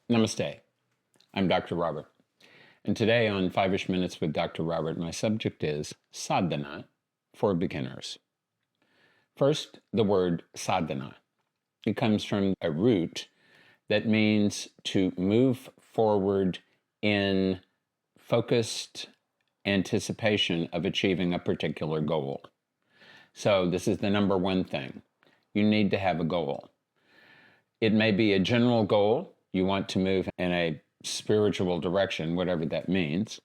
Namaste. I'm Dr. Robert. And today on 5-ish Minutes with Dr. Robert, my subject is Sadhana for beginners. First, the word sadhana. It comes from a root that means to move forward in focused anticipation of achieving a particular goal. So this is the number one thing. You need to have a goal. It may be a general goal. You want to move in a spiritual direction, whatever that means.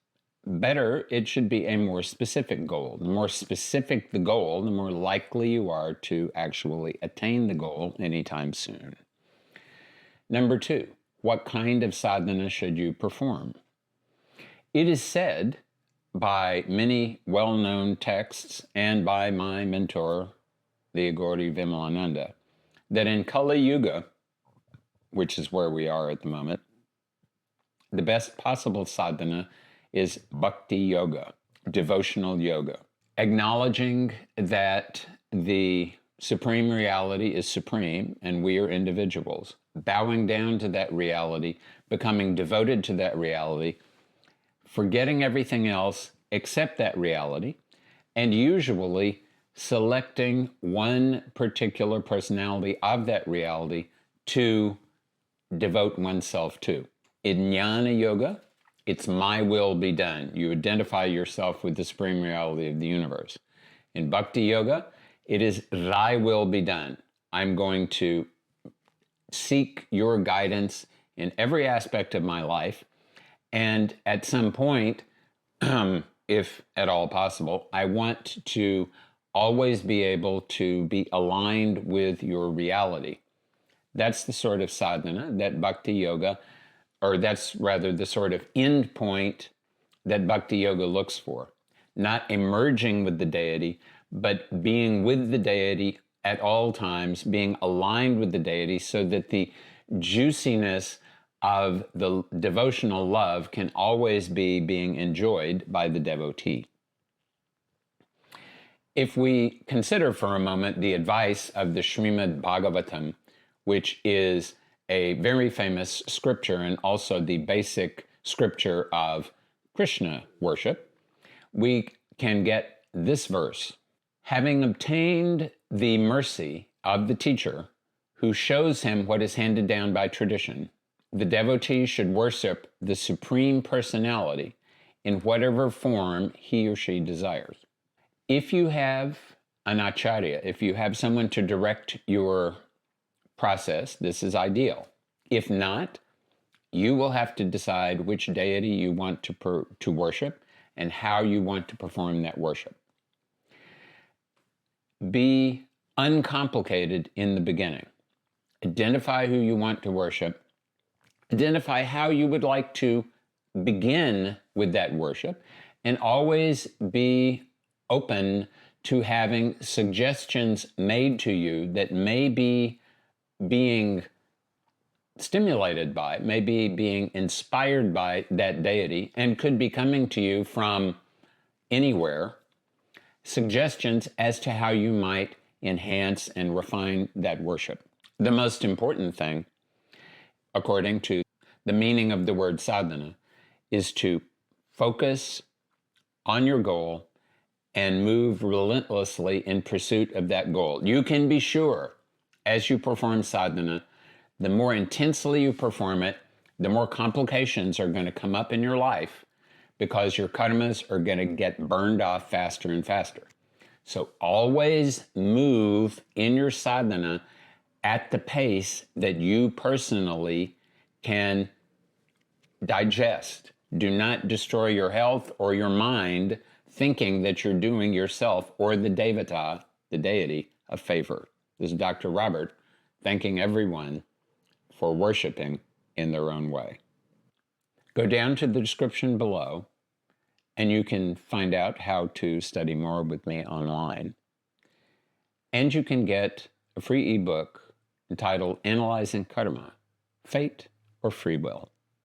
Better, it should be a more specific goal. The more specific the goal, the more likely you are to actually attain the goal anytime soon. Number two, what kind of sadhana should you perform? It is said by many well-known texts and by my mentor, the Gauri Vimalananda, that in Kali Yuga, which is where we are at the moment, the best possible sadhana is Bhakti Yoga, devotional yoga. Acknowledging that the supreme reality is supreme and we are individuals. Bowing down to that reality, becoming devoted to that reality, forgetting everything else except that reality, and usually selecting one particular personality of that reality to devote oneself to. In Jnana Yoga, it's my will be done. You identify yourself with the supreme reality of the universe. In Bhakti Yoga, it is thy will be done. I'm going to seek your guidance in every aspect of my life. And at some point, if at all possible, I want to always be able to be aligned with your reality. That's the sort of sadhana that Bhakti Yoga, or that's rather the sort of end point that Bhakti Yoga looks for. Not emerging with the deity, but being with the deity at all times, being aligned with the deity so that the juiciness of the devotional love can always be being enjoyed by the devotee. If we consider for a moment the advice of the Srimad Bhagavatam, which is a very famous scripture and also the basic scripture of Krishna worship, we can get this verse. Having obtained the mercy of the teacher who shows him what is handed down by tradition, the devotee should worship the Supreme Personality in whatever form he or she desires. If you have an acharya, if you have someone to direct your process, this is ideal. If not, you will have to decide which deity you want to worship and how you want to perform that worship. Be uncomplicated in the beginning. Identify who you want to worship. Identify how you would like to begin with that worship, and always be open to having suggestions made to you that may be being stimulated by, maybe being inspired by that deity, and could be coming to you from anywhere, suggestions as to how you might enhance and refine that worship. The most important thing, according to the meaning of the word sadhana, is to focus on your goal and move relentlessly in pursuit of that goal. You can be sure, as you perform sadhana, the more intensely you perform it, the more complications are going to come up in your life because your karmas are going to get burned off faster and faster. So always move in your sadhana at the pace that you personally can digest. Do not destroy your health or your mind thinking that you're doing yourself or the devata, the deity, a favor. This is Dr. Robert thanking everyone for worshiping in their own way. Go down to the description below and you can find out how to study more with me online. And you can get a free ebook entitled Analyzing Karma, Fate or Free Will.